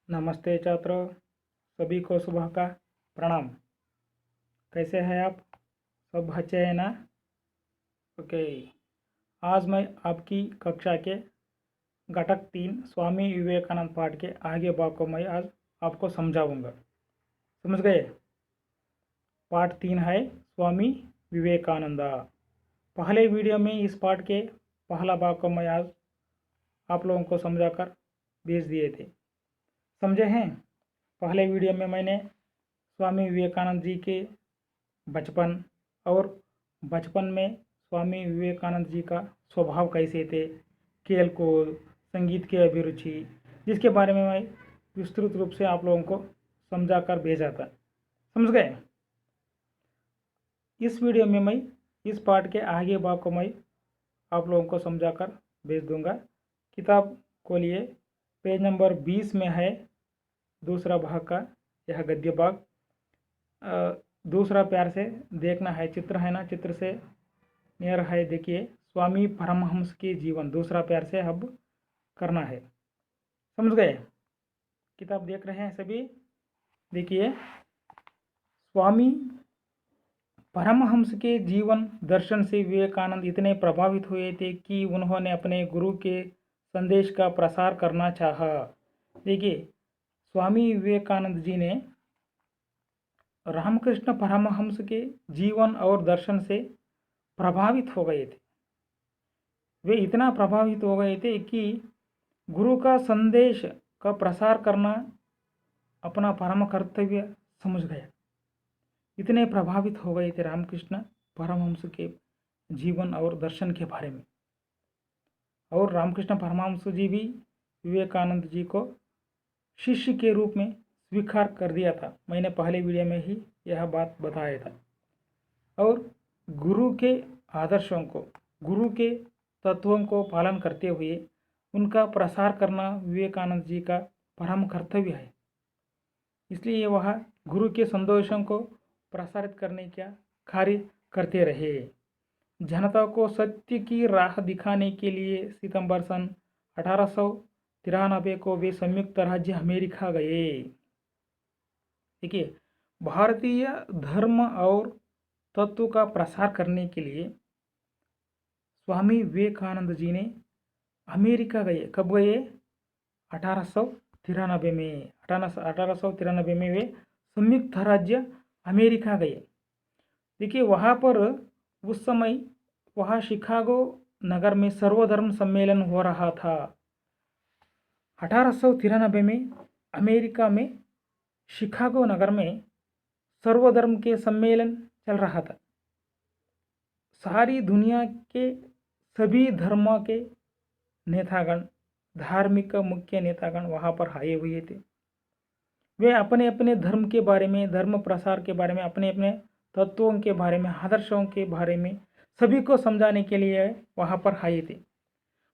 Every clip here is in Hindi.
नमस्ते छात्रों, सभी को सुबह का प्रणाम। कैसे हैं आप? सब अच्छे हैं ना? ओके। आज मैं आपकी कक्षा के घटक 3 स्वामी विवेकानंद पाठ के आगे भाग को मैं आज आपको समझाऊंगा। समझ गए? पाठ 3 है स्वामी विवेकानंदा। पहले वीडियो में इस पाठ के पहला भाग को मैं आज आप लोगों को समझाकर भेज दिए थे। समझे हैं? पहले वीडियो में मैंने स्वामी विवेकानंद जी के बचपन और बचपन में स्वामी विवेकानंद जी का स्वभाव कैसे थे, खेल कूद, संगीत की अभिरुचि, जिसके बारे में मैं विस्तृत रूप से आप लोगों को समझा कर भेजा था। समझ गए? इस वीडियो में मैं इस पाठ के आगे भाग को मैं आप लोगों को समझा कर भेज दूंगा। किताब खोलिए, पेज नंबर 20 में है दूसरा भाग का यह गद्य भाग। दूसरा प्यार से देखना है, चित्र है ना, चित्र से नियर है, देखिए स्वामी परमहंस के जीवन, दूसरा प्यार से अब करना है। समझ गए? किताब देख रहे हैं सभी? देखिए, स्वामी परमहंस के जीवन दर्शन से विवेकानंद इतने प्रभावित हुए थे कि उन्होंने अपने गुरु के संदेश का प्रसार करना चाहा। देखिए, स्वामी विवेकानंद जी ने रामकृष्ण परमहंस के जीवन और दर्शन से प्रभावित हो गए थे। वे इतना प्रभावित हो गए थे कि गुरु का संदेश का प्रसार करना अपना परम कर्तव्य समझ गया। इतने प्रभावित हो गए थे रामकृष्ण परमहंस के जीवन और दर्शन के बारे में। और रामकृष्ण परमहंस जी भी विवेकानंद जी को शिष्य के रूप में स्वीकार कर दिया था। मैंने पहले वीडियो में ही यह बात बताया था। और गुरु के आदर्शों को, गुरु के तत्वों को पालन करते हुए उनका प्रसार करना विवेकानंद जी का परम कर्तव्य है। इसलिए वह गुरु के संदेशों को प्रसारित करने का कार्य करते रहे। जनता को सत्य की राह दिखाने के लिए सितंबर सन 1893 को वे संयुक्त राज्य अमेरिका गए। देखिए, भारतीय धर्म और तत्व का प्रसार करने के लिए स्वामी विवेकानंद जी ने अमेरिका गए। कब गए? 1893 में। 1893 में वे संयुक्त राज्य अमेरिका गए। देखिए, वहाँ पर उस समय वहाँ शिकागो नगर में सर्वधर्म सम्मेलन हो रहा था। 1893 में अमेरिका में शिकागो नगर में सर्वधर्म के सम्मेलन चल रहा था। सारी दुनिया के सभी धर्मों के नेतागण, धार्मिक मुख्य नेतागण वहाँ पर आए हुए थे। वे अपने अपने धर्म के बारे में, धर्म प्रसार के बारे में, अपने अपने तत्वों के बारे में, आदर्शों के बारे में सभी को समझाने के लिए वहाँ पर आए थे।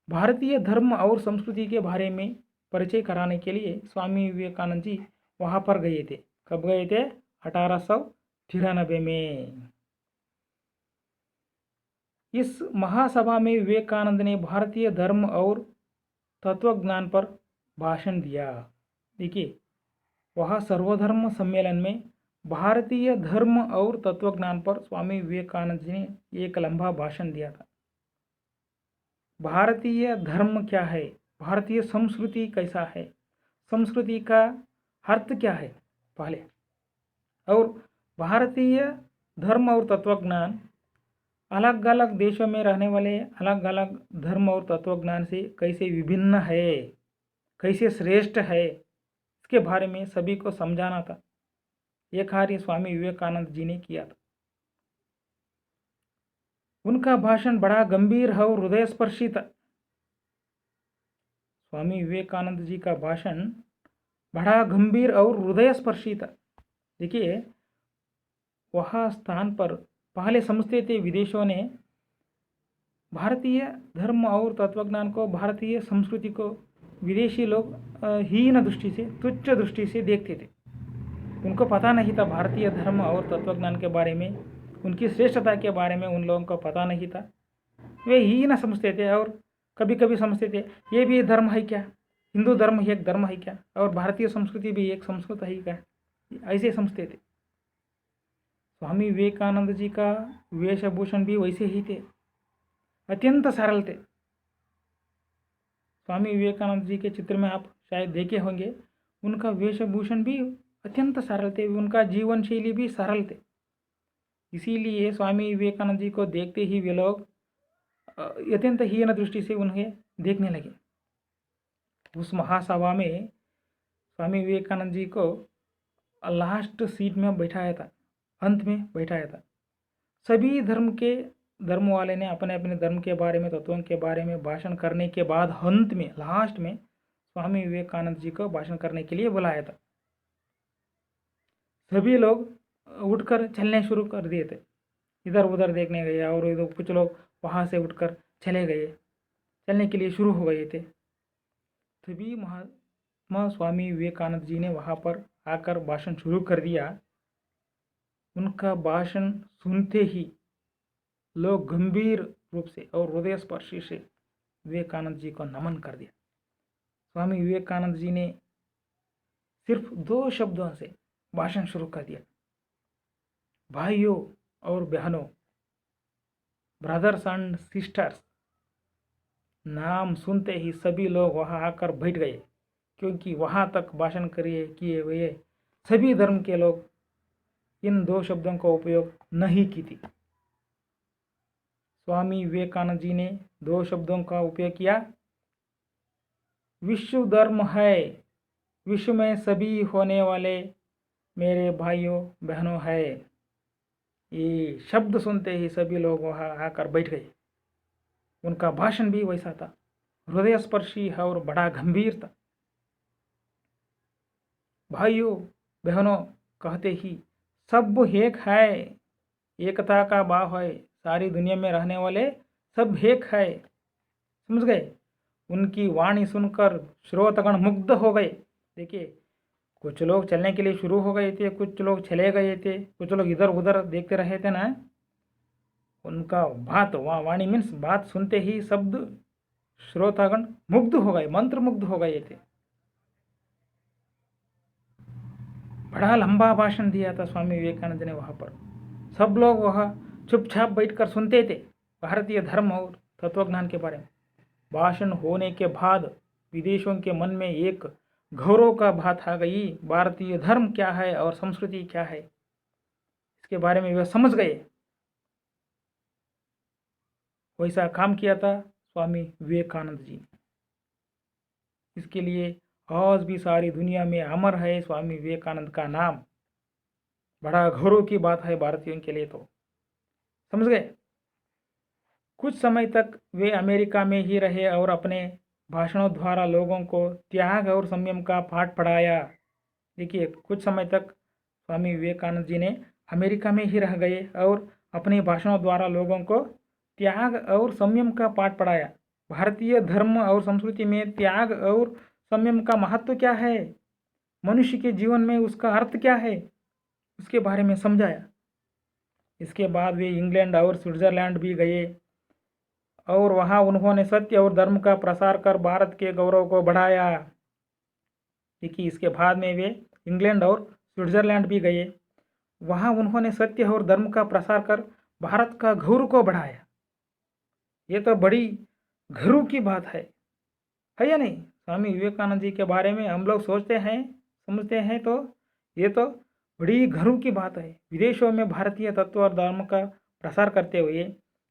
भारतीय धर्म और संस्कृति के बारे में परिचय कराने के लिए स्वामी विवेकानंद जी वहाँ पर गए थे। कब गए थे? 1893 में। इस महासभा में विवेकानंद ने भारतीय धर्म और तत्वज्ञान पर भाषण दिया। देखिए, वह सर्वधर्म सम्मेलन में भारतीय धर्म और तत्वज्ञान पर स्वामी विवेकानंद जी ने एक लंबा भाषण दिया था। भारतीय धर्म क्या है, भारतीय संस्कृति कैसा है, संस्कृति का अर्थ क्या है पहले, और भारतीय धर्म और तत्वज्ञान अलग अलग देशों में रहने वाले अलग अलग धर्म और तत्वज्ञान से कैसे विभिन्न है, कैसे श्रेष्ठ है, इसके बारे में सभी को समझाना था। यह कार्य स्वामी विवेकानंद जी ने किया था। उनका भाषण बड़ा गंभीर और हृदयस्पर्शी था। स्वामी विवेकानंद जी का भाषण बड़ा गंभीर और हृदयस्पर्शी था। देखिए, वह स्थान पर पहले समझते थे विदेशों ने भारतीय धर्म और तत्वज्ञान को, भारतीय संस्कृति को विदेशी लोग हीन दृष्टि से, तुच्छ दृष्टि से देखते थे। उनको पता नहीं था भारतीय धर्म और तत्वज्ञान के बारे में, उनकी श्रेष्ठता के बारे में उन लोगों को पता नहीं था। वे हीन समझते थे और कभी कभी समझते थे ये भी धर्म है क्या, हिंदू धर्म ही एक धर्म है क्या, और भारतीय संस्कृति भी एक संस्कृत है क्या, ऐसे समझते थे। स्वामी विवेकानंद जी का वेशभूषण भी वैसे ही थे, अत्यंत सरल थे। स्वामी विवेकानंद जी के चित्र में आप शायद देखे होंगे, उनका वेशभूषण भी अत्यंत सरल थे, उनका जीवन शैली भी सरल थे। इसीलिए स्वामी विवेकानंद जी को देखते ही वे लोग अत्यंत हीन दृष्टि से उन्हें देखने लगे। उस महासभा में स्वामी विवेकानंद जी को लास्ट सीट में बैठाया था, अंत में बैठाया था। सभी धर्म वाले ने अपने अपने धर्म के बारे में, तत्वों के बारे में भाषण करने के बाद अंत में, लास्ट में स्वामी विवेकानंद जी को भाषण करने के लिए बुलाया था। सभी लोग उठकर चलने शुरू कर दिए थे, इधर उधर देखने गए, और इधर कुछ लोग वहाँ से उठकर चले गए, चलने के लिए शुरू हो गए थे। तभी महात्मा स्वामी विवेकानंद जी ने वहाँ पर आकर भाषण शुरू कर दिया। उनका भाषण सुनते ही लोग गंभीर रूप से और हृदय स्पर्शी से विवेकानंद जी को नमन कर दिया। स्वामी विवेकानंद जी ने सिर्फ 2 शब्दों से भाषण शुरू कर दिया, भाइयों और बहनों, ब्रदर्स एंड सिस्टर्स। नाम सुनते ही सभी लोग वहां आकर बैठ गए, क्योंकि वहां तक भाषण किए हुए सभी धर्म के लोग इन 2 शब्दों का उपयोग नहीं की थी। स्वामी विवेकानंद जी ने 2 शब्दों का उपयोग किया, विश्व धर्म है, विश्व में सभी होने वाले मेरे भाइयों बहनों है। ये शब्द सुनते ही सभी लोग वहां आकर बैठ गए। उनका भाषण भी वैसा था, हृदय स्पर्शी और बड़ा गंभीर था। भाइयों बहनों कहते ही सब एक है, एकता का भाव है, सारी दुनिया में रहने वाले सब एक है, समझ गए। उनकी वाणी सुनकर श्रोतागण मुग्ध हो गए। देखिए, कुछ लोग चलने के लिए शुरू हो गए थे, कुछ लोग चले गए थे, कुछ लोग इधर उधर देखते रहे थे ना। उनका बात, वाणी मीन्स बात सुनते ही शब्द श्रोतागण मुग्ध हो गए, मंत्रमुग्ध हो गए थे। बड़ा लंबा भाषण दिया था स्वामी विवेकानंद ने वहां पर। सब लोग वहां चुपचाप बैठकर सुनते थे भारतीय धर्म और तत्वज्ञान के बारे में। भाषण होने के बाद विदेशों के मन में एक गौरव का बात आ गई, भारतीय धर्म क्या है और संस्कृति क्या है, इसके बारे में वे समझ गए। वैसा काम किया था स्वामी विवेकानंद जी। इसके लिए आज भी सारी दुनिया में अमर है स्वामी विवेकानंद का नाम। बड़ा गौरव की बात है भारतीयों के लिए, तो समझ गए। कुछ समय तक वे अमेरिका में ही रहे और अपने भाषणों द्वारा लोगों को त्याग और संयम का पाठ पढ़ाया। देखिए, कुछ समय तक स्वामी विवेकानंद जी ने अमेरिका में ही रह गए और अपने भाषणों द्वारा लोगों को त्याग और संयम का पाठ पढ़ाया। भारतीय धर्म और संस्कृति में त्याग और संयम का महत्व क्या है, मनुष्य के जीवन में उसका अर्थ क्या है, उसके बारे में समझाया। इसके बाद वे इंग्लैंड और स्विट्जरलैंड भी गए और वहां उन्होंने सत्य और धर्म का प्रसार कर भारत के गौरव को बढ़ाया। देखिए, इसके बाद में वे इंग्लैंड और स्विट्जरलैंड भी गए, वहां उन्होंने सत्य और धर्म का प्रसार कर भारत का गौरव को बढ़ाया। ये तो बड़ी गर्व की बात है या नहीं। स्वामी विवेकानंद जी के बारे में हम लोग सोचते हैं, समझते हैं, तो ये तो बड़ी गर्व की बात है। विदेशों में भारतीय तत्व और धर्म का प्रसार करते हुए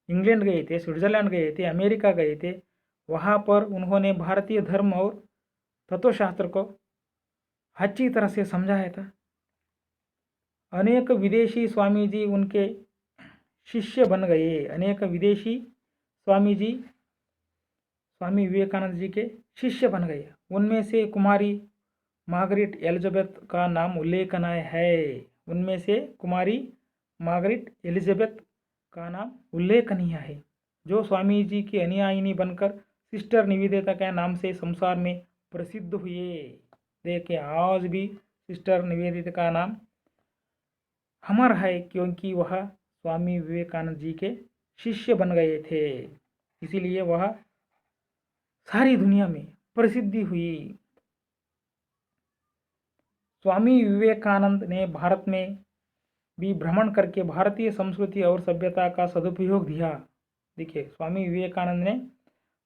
इंग्लैंड गए थे, स्विट्जरलैंड गए थे, अमेरिका गए थे। वहाँ पर उन्होंने भारतीय धर्म और तत्वशास्त्र को अच्छी तरह से समझाया था। अनेक विदेशी स्वामी जी उनके शिष्य बन गए। अनेक विदेशी स्वामी जी स्वामी विवेकानंद जी के शिष्य बन गए। उनमें से कुमारी मार्गरेट एलिजाबेथ का नाम उल्लेखनीय है। उनमें से कुमारी मार्गरेट एलिजाबेथ का नाम उल्लेखनीय है, जो स्वामी जी की अनुयायिनी बनकर सिस्टर निवेदिता के नाम से संसार में प्रसिद्ध हुए। देखिए, आज भी सिस्टर निवेदिता का नाम अमर है, क्योंकि वह स्वामी विवेकानंद जी के शिष्य बन गए थे। इसीलिए वह सारी दुनिया में प्रसिद्धि हुई। स्वामी विवेकानंद ने भारत में भी भ्रमण करके भारतीय संस्कृति और सभ्यता का सदुपयोग दिया। देखिए, स्वामी विवेकानंद ने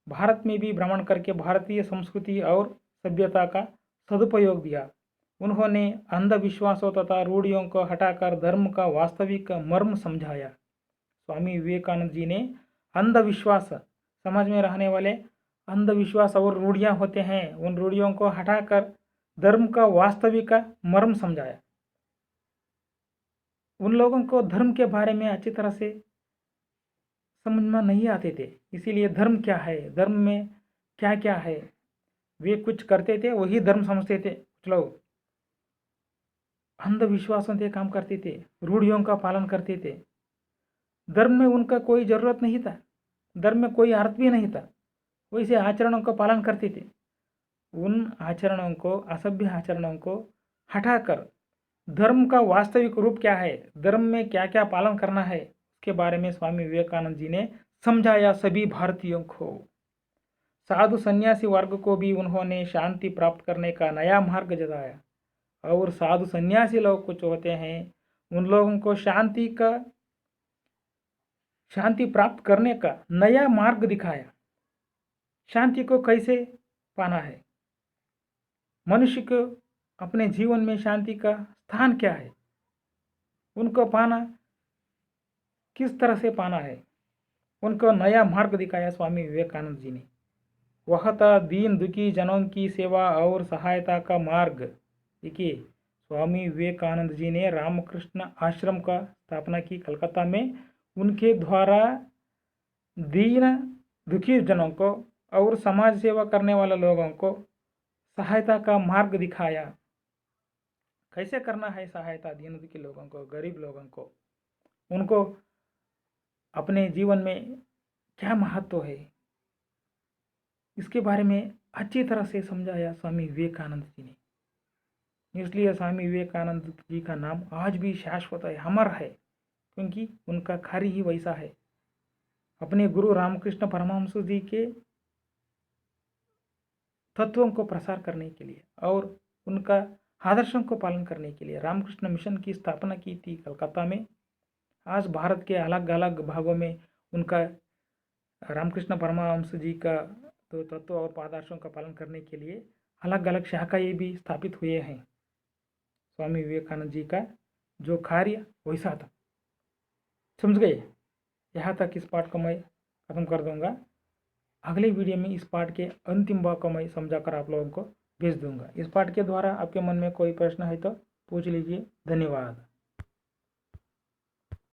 भारत में भी भ्रमण करके भारतीय संस्कृति और सभ्यता का सदुपयोग दिया। उन्होंने अंधविश्वासों तथा रूढ़ियों को हटाकर धर्म का वास्तविक मर्म समझाया। स्वामी विवेकानंद जी ने अंधविश्वास, समाज में रहने वाले अंधविश्वास और रूढ़ियाँ होते हैं, उन रूढ़ियों को हटाकर धर्म का वास्तविक मर्म समझाया। उन लोगों को धर्म के बारे में अच्छी तरह से समझना नहीं आते थे, इसीलिए धर्म क्या है, धर्म में क्या क्या है, वे कुछ करते थे वही धर्म समझते थे। कुछ लोग अंधविश्वासों से काम करते थे, रूढ़ियों का पालन करते थे, धर्म में उनका कोई ज़रूरत नहीं था, धर्म में कोई अर्थ भी नहीं था, वैसे आचरणों का पालन करते थे। उन आचरणों को, असभ्य आचरणों को हटाकर धर्म का वास्तविक रूप क्या है, धर्म में क्या क्या पालन करना है, उसके बारे में स्वामी विवेकानंद जी ने समझाया सभी भारतीयों को। साधु सन्यासी वर्ग को भी उन्होंने शांति प्राप्त करने का नया मार्ग जताया। और साधु सन्यासी लोग कुछ होते हैं, उन लोगों को शांति प्राप्त करने का नया मार्ग दिखाया। शांति को कैसे पाना है, मनुष्य को अपने जीवन में शांति का स्थान क्या है, उनको पाना किस तरह से पाना है, उनको नया मार्ग दिखाया स्वामी विवेकानंद जी ने। वह था दीन दुखी जनों की सेवा और सहायता का मार्ग। देखिए, स्वामी विवेकानंद जी ने रामकृष्ण आश्रम का स्थापना की कलकत्ता में। उनके द्वारा दीन दुखी जनों को और समाज सेवा करने वाले लोगों को सहायता का मार्ग दिखाया। कैसे करना है सहायता दीन दुखी लोगों को, गरीब लोगों को, उनको अपने जीवन में क्या महत्व है, इसके बारे में अच्छी तरह से समझाया स्वामी विवेकानंद जी ने। इसलिए स्वामी विवेकानंद जी का नाम आज भी शाश्वत है, अमर है, क्योंकि उनका कार्य ही वैसा है। अपने गुरु रामकृष्ण परमहंस जी के तत्वों को प्रसार करने के लिए और उनका आदर्शों को पालन करने के लिए रामकृष्ण मिशन की स्थापना की थी कलकत्ता में। आज भारत के अलग अलग भागों में उनका रामकृष्ण परमहंस जी का तो तत्व और आदर्शों का पालन करने के लिए अलग अलग शाखाएं भी स्थापित हुए हैं। स्वामी विवेकानंद जी का जो कार्य वैसा था। समझ गए? यहाँ तक इस पाठ को मैं खत्म कर दूंगा। अगले वीडियो में इस पाठ के अंतिम भाग को मैं समझाकर आप लोगों को भेज दूंगा। इस पाठ के द्वारा आपके मन में कोई प्रश्न है तो पूछ लीजिए। धन्यवाद।